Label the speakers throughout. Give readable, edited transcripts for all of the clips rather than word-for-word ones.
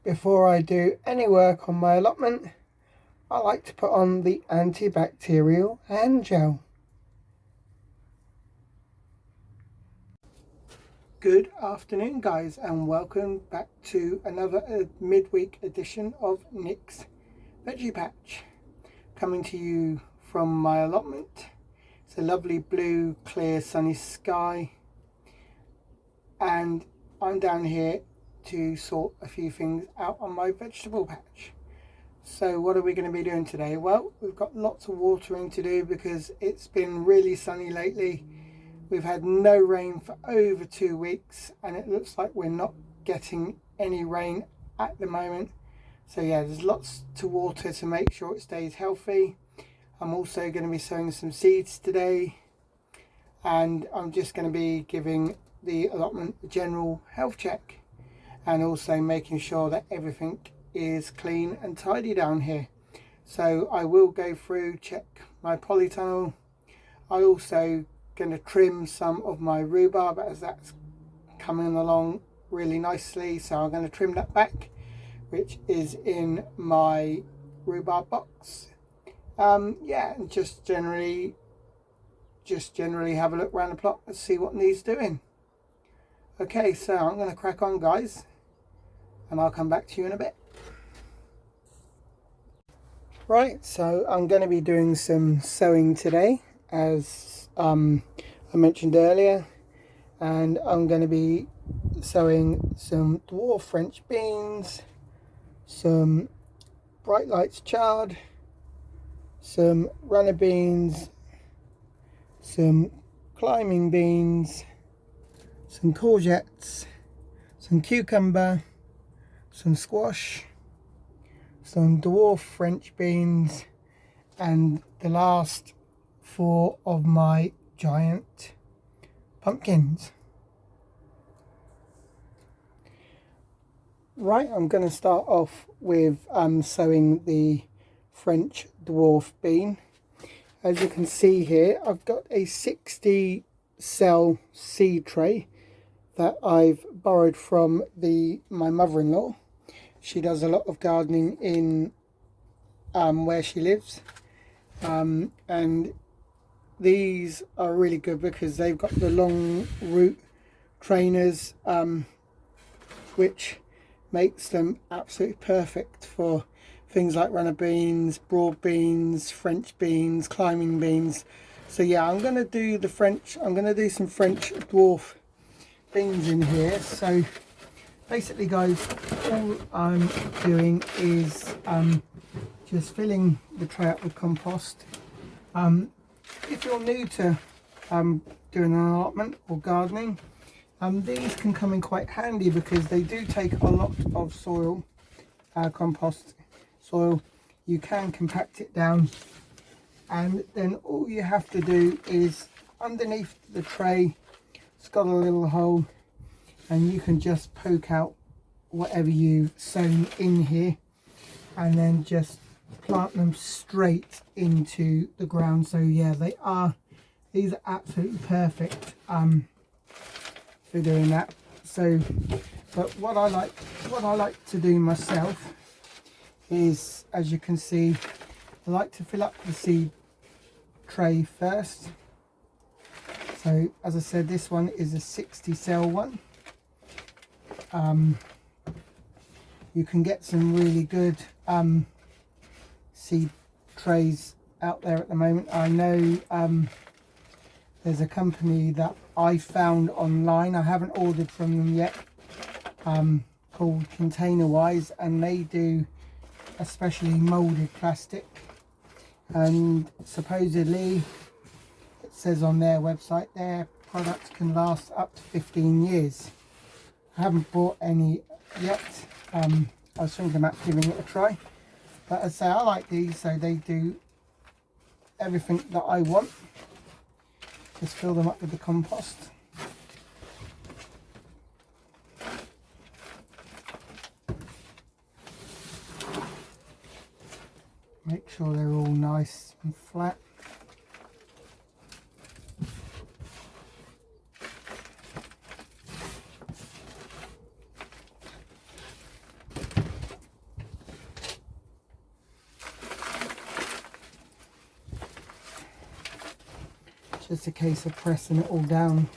Speaker 1: before I do any work on my allotment, I like to put on the antibacterial hand gel. Good afternoon guys, and welcome back to another midweek edition of Nick's Veggie Patch, coming to you from my allotment. It's a lovely blue clear sunny sky, and I'm down here to sort a few things out on my vegetable patch. So what are we going to be doing today? Well, we've got lots of watering to do because it's been really sunny lately. We've had no rain for over 2 weeks, and it looks like we're not getting any rain at the moment. So yeah, there's lots to water to make sure it stays healthy. I'm also going to be sowing some seeds today, and I'm just going to be giving the allotment a general health check and also making sure that everything is clean and tidy down here. So I will go through, check my polytunnel. I also going to trim some of my rhubarb as that's coming along really nicely, so I'm going to trim that back, which is in my rhubarb box. Yeah, and just generally have a look around the plot and see what needs doing. Okay, so I'm going to crack on guys, and I'll come back to you in a bit. Right, so I'm going to be doing some sowing today, as I mentioned earlier, and I'm going to be sowing some dwarf French beans, some bright lights chard, some runner beans, some climbing beans, some courgettes, some cucumber, some squash, some dwarf French beans, and the last 4 of my giant pumpkins. Right, I'm going to start off with sowing the French dwarf bean. As you can see here, I've got a 60 cell seed tray that I've borrowed from my mother-in-law. She does a lot of gardening in where she lives, and these are really good because they've got the long root trainers, which makes them absolutely perfect for things like runner beans, broad beans, French beans, climbing beans. So yeah, I'm going to do some French dwarf beans in here. So basically guys, all I'm doing is just filling the tray up with compost. If you're new to doing an allotment or gardening, these can come in quite handy because they do take a lot of soil, compost soil. You can compact it down, and then all you have to do is underneath the tray, it's got a little hole, and you can just poke out whatever you've sown in here and then just plant them straight into the ground. So yeah, these are absolutely perfect for doing that. So but what I like to do myself is, as you can see, I like to fill up the seed tray first. So as I said, this one is a 60 cell one. You can get some really good seed trays out there at the moment. I know there's a company that I found online, I haven't ordered from them yet, called Containerwise, and they do especially molded plastic, and supposedly it says on their website their products can last up to 15 years. I haven't bought any yet. I was thinking about giving it a try, but as I say, I like these, so they do everything that I want. Just fill them up with the compost. Make sure they're all nice and flat. Just a case of pressing it all down.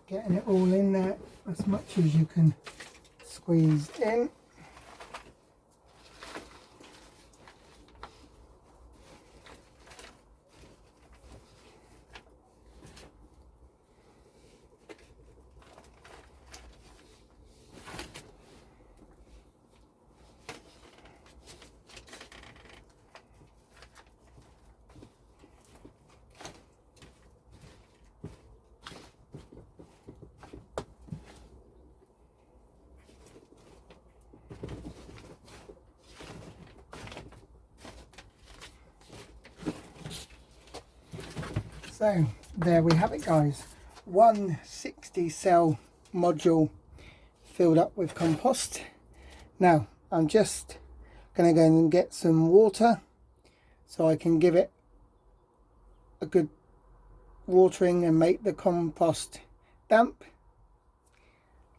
Speaker 1: Getting it all in there as much as you can squeeze in. So there we have it, guys. 160 cell module filled up with compost. Now I'm just going to go and get some water so I can give it a good watering and make the compost damp,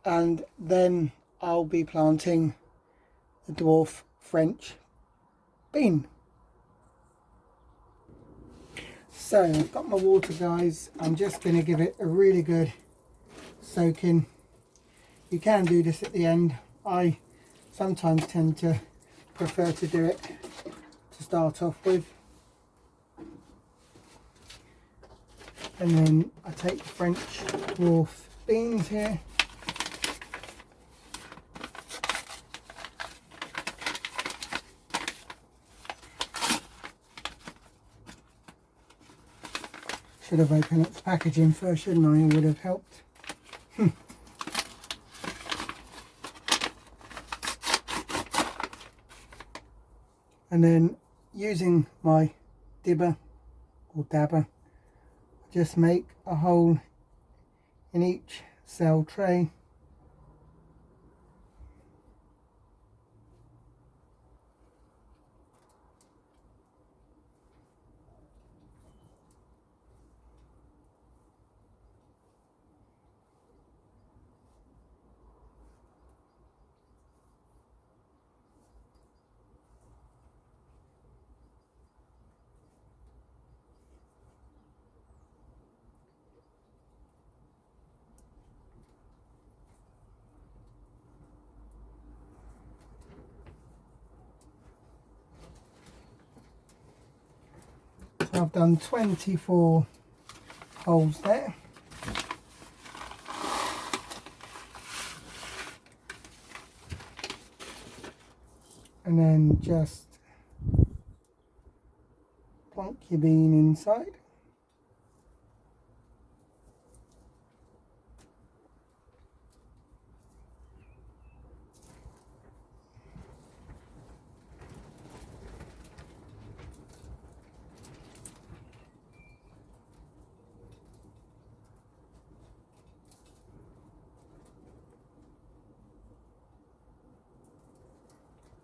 Speaker 1: and then I'll be planting the dwarf French bean. So I've got my water, guys. I'm just going to give it a really good soaking. You can do this at the end. I sometimes tend to prefer to do it to start off with. And then I take the French dwarf beans here. Should have opened up the packaging first, shouldn't I? It would have helped. And then using my dibber or dabber, just make a hole in each cell tray. So I've done 24 holes there. And then just plonk your bean inside.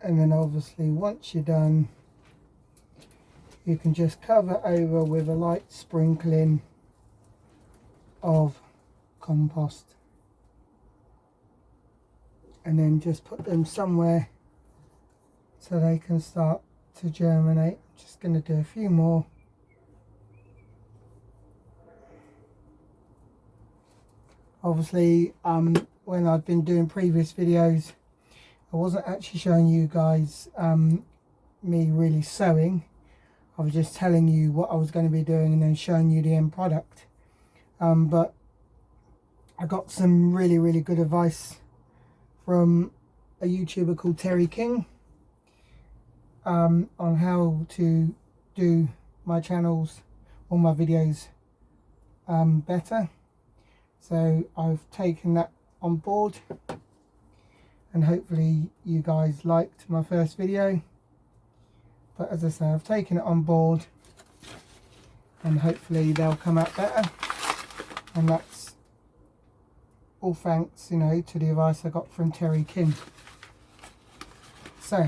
Speaker 1: And then obviously once you're done, you can just cover over with a light sprinkling of compost, and then just put them somewhere so they can start to germinate. I'm just going to do a few more. Obviously when I've been doing previous videos, I wasn't actually showing you guys me really sewing. I was just telling you what I was going to be doing and then showing you the end product. But I got some really good advice from a YouTuber called Terry King on how to do my channels or my videos better. So I've taken that on board, and hopefully you guys liked my first video. But as I say, I've taken it on board and hopefully they'll come out better. And that's all thanks, you know, to the advice I got from Terry King. So,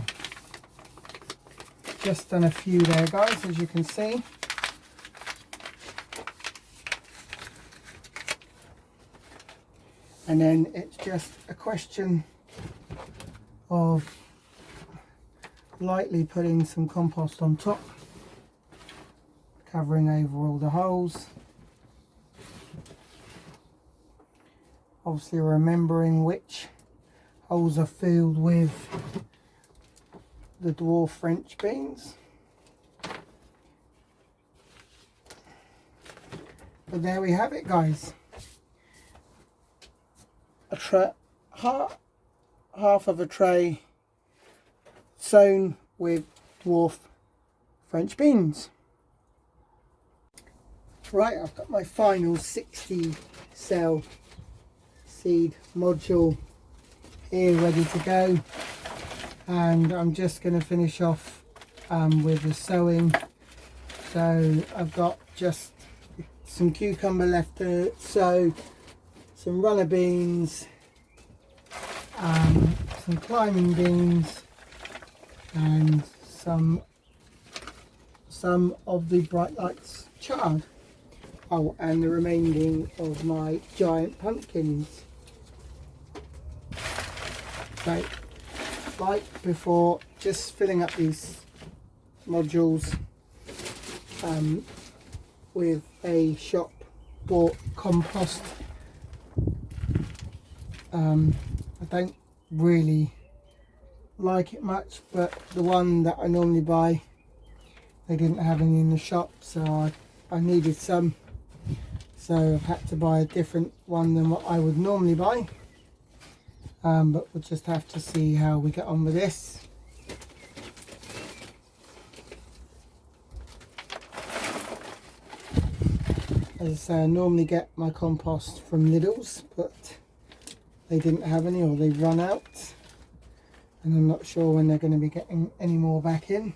Speaker 1: just done a few there, guys, as you can see. and then it's just a question of lightly putting some compost on top, covering over all the holes. Obviously remembering which holes are filled with the dwarf French beans. But there we have it, guys. Half of a tray sown with dwarf French beans. Right, I've got my final 60 cell seed module here ready to go, and I'm just going to finish off with the sowing. So I've got just some cucumber left to sow, some runner beans, some climbing beans, and some of the bright lights chard. Oh, and the remaining of my giant pumpkins. So, like before, just filling up these modules with a shop bought compost. I don't really like it much, but the one that I normally buy, they didn't have any in the shop, so I needed some, so I've had to buy a different one than what I would normally buy. But we'll just have to see how we get on with this. As I say, I normally get my compost from Lidl's, but they didn't have any, or they've run out, and I'm not sure when they're going to be getting any more back in.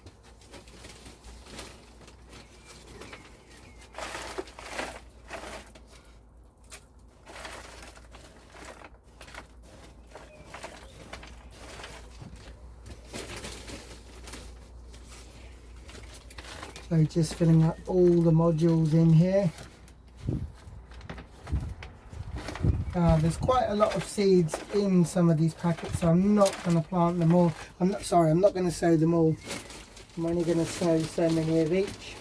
Speaker 1: So just filling up all the modules in here. There's quite a lot of seeds in some of these packets, so I'm not going to plant them all. I'm not going to sow them all. I'm only going to sow so many of each.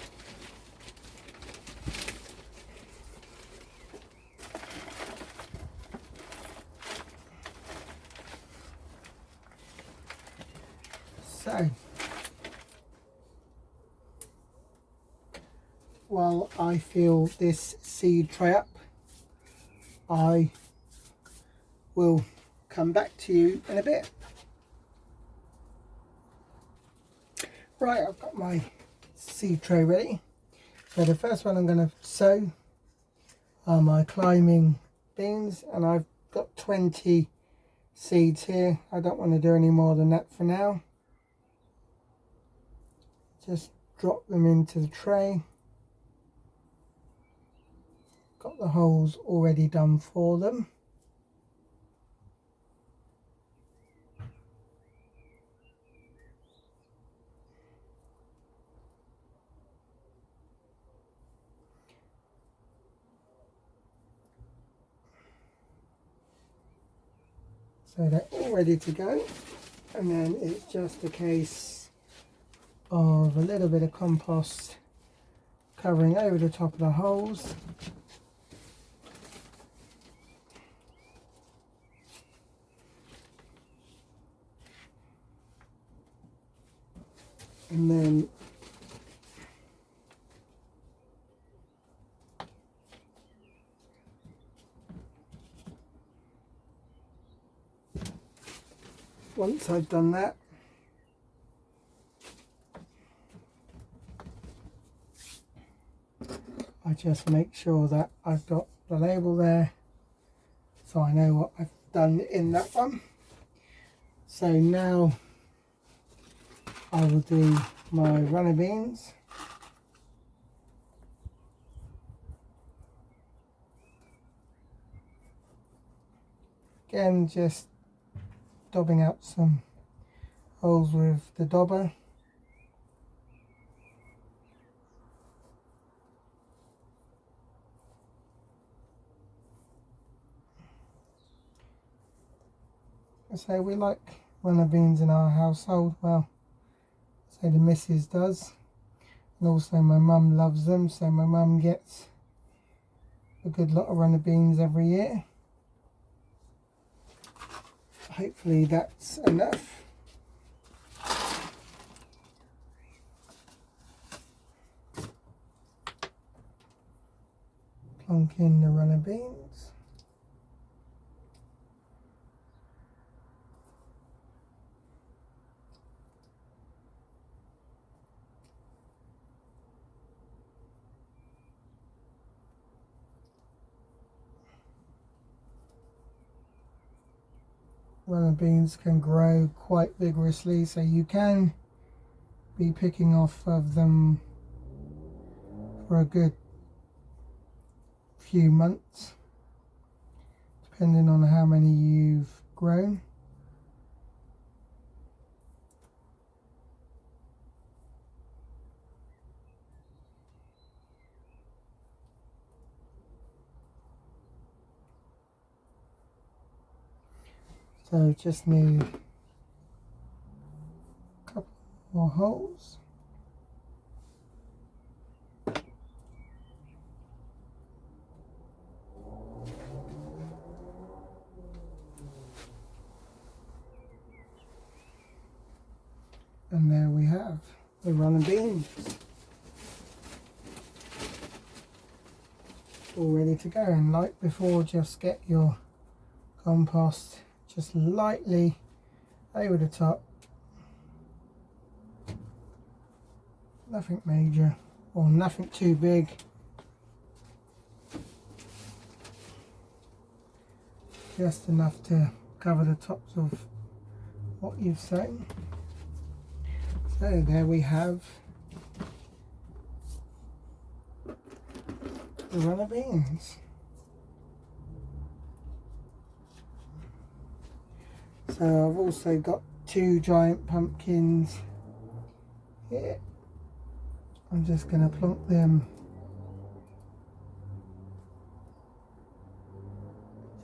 Speaker 1: So, while I fill this seed tray up, I will come back to you in a bit. Right, I've got my seed tray ready. So the first one I'm going to sow are my climbing beans, and I've got 20 seeds here. I don't want to do any more than that for now. Just drop them into the tray. Got the holes already done for them. So they're all ready to go, and then it's just a case of a little bit of compost covering over the top of the holes. And then once I've done that, I just make sure that I've got the label there, so I know what I've done in that one. So now I will do my runner beans. Again, just daubing out some holes with the dauber. So we like runner beans in our household. Well, so the missus does, and also my mum loves them, so my mum gets a good lot of runner beans every year. Hopefully that's enough. Plonk in the runner beans. Runner beans can grow quite vigorously, so you can be picking off of them for a good few months, depending on how many you've grown. So just need a couple more holes. And there we have the runner beans, all ready to go. And like before, just get your compost just lightly over the top, nothing major or nothing too big. Just enough to cover the tops of what you've sown. So there we have the runner beans. So I've also got 2 giant pumpkins here. I'm just going to plonk them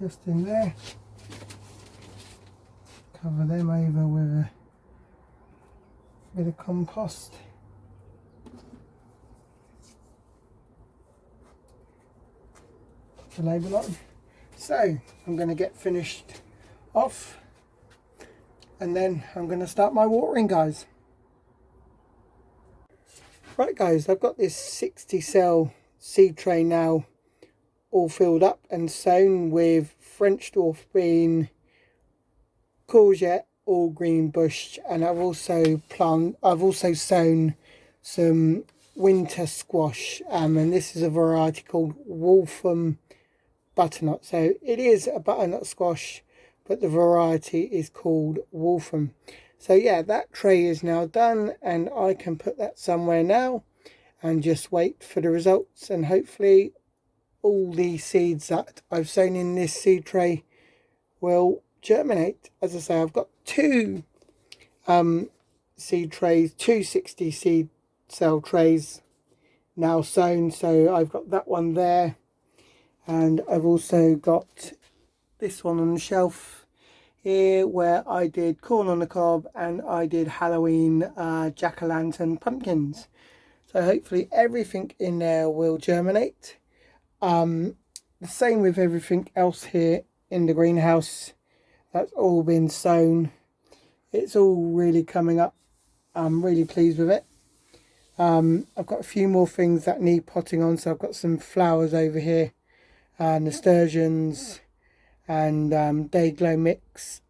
Speaker 1: just in there. Cover them over with a bit of compost. Put the label on. So I'm going to get finished off, and then I'm going to start my watering, guys. Right guys, I've got this 60 cell seed tray now all filled up and sown with French dwarf bean, courgette, all green bush, and I've also sown some winter squash, and this is a variety called Waltham butternut. So it is a butternut squash, but the variety is called Waltham. So yeah, that tray is now done, and I can put that somewhere now and just wait for the results, and hopefully all the seeds that I've sown in this seed tray will germinate. As I say, I've got 2 seed trays, 2 60 seed cell trays now sown. So I've got that one there, and I've also got this one on the shelf here where I did corn on the cob and I did Halloween jack-o'-lantern pumpkins. So hopefully everything in there will germinate. The same with everything else here in the greenhouse. That's all been sown. It's all really coming up. I'm really pleased with it. I've got a few more things that need potting on. So I've got some flowers over here, nasturtiums and Dayglow mix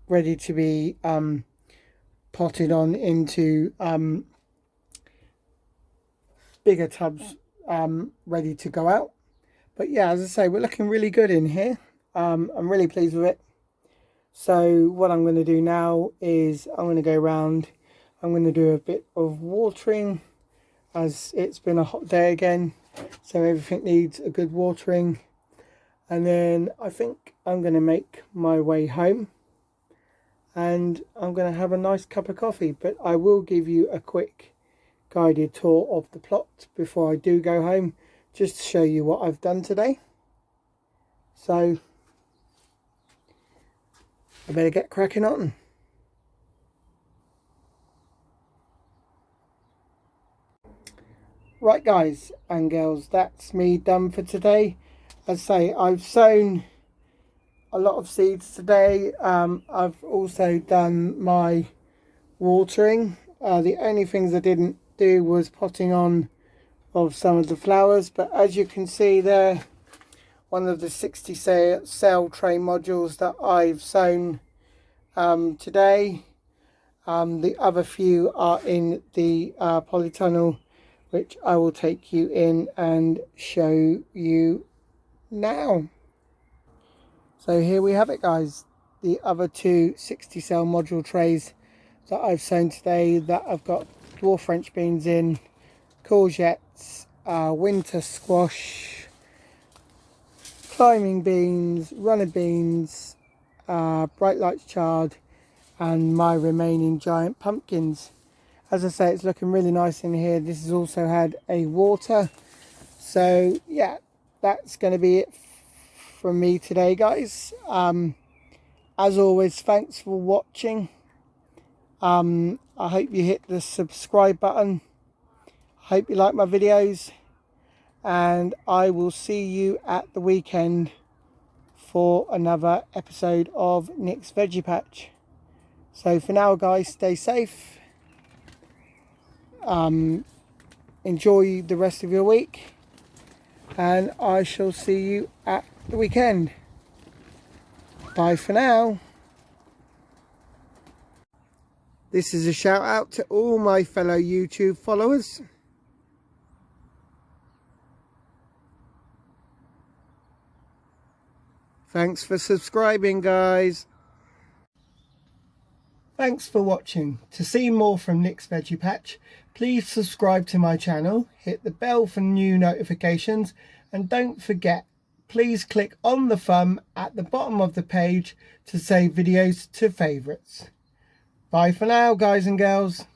Speaker 1: ready to be potted on into bigger tubs, ready to go out. But yeah, as I say, we're looking really good in here. I'm really pleased with it. So what I'm going to do now is I'm going to go around. I'm going to do a bit of watering, as it's been a hot day again, so everything needs a good watering. And then I think I'm going to make my way home, and I'm going to have a nice cup of coffee. But I will give you a quick guided tour of the plot before I do go home, just to show you what I've done today. So I better get cracking on. Right guys and girls, that's me done for today. As I say, I've sown a lot of seeds today. I've also done my watering. The only things I didn't do was potting on of some of the flowers, but as you can see there, one of the 60 cell tray modules that I've sown today. The other few are in the polytunnel, which I will take you in and show you now. So here we have it guys, the other two 60 cell module trays that I've sown today, that I've got dwarf French beans in, courgettes, winter squash, climbing beans, runner beans, bright lights chard, and my remaining giant pumpkins. As I say, it's looking really nice in here. This has also had a water. So yeah, that's going to be it from me today guys. As always, thanks for watching. I hope you hit the subscribe button. I hope you like my videos, and I will see you at the weekend for another episode of Nick's Veggie Patch. So for now guys, stay safe. Enjoy the rest of your week, and I shall see you at the weekend. Bye for now. This is a shout out to all my fellow YouTube followers. Thanks for subscribing guys. Thanks for watching. To see more from Nick's Veggie Patch, please subscribe to my channel, hit the bell for new notifications, and don't forget, please click on the thumb at the bottom of the page to save videos to favourites. Bye for now guys and girls.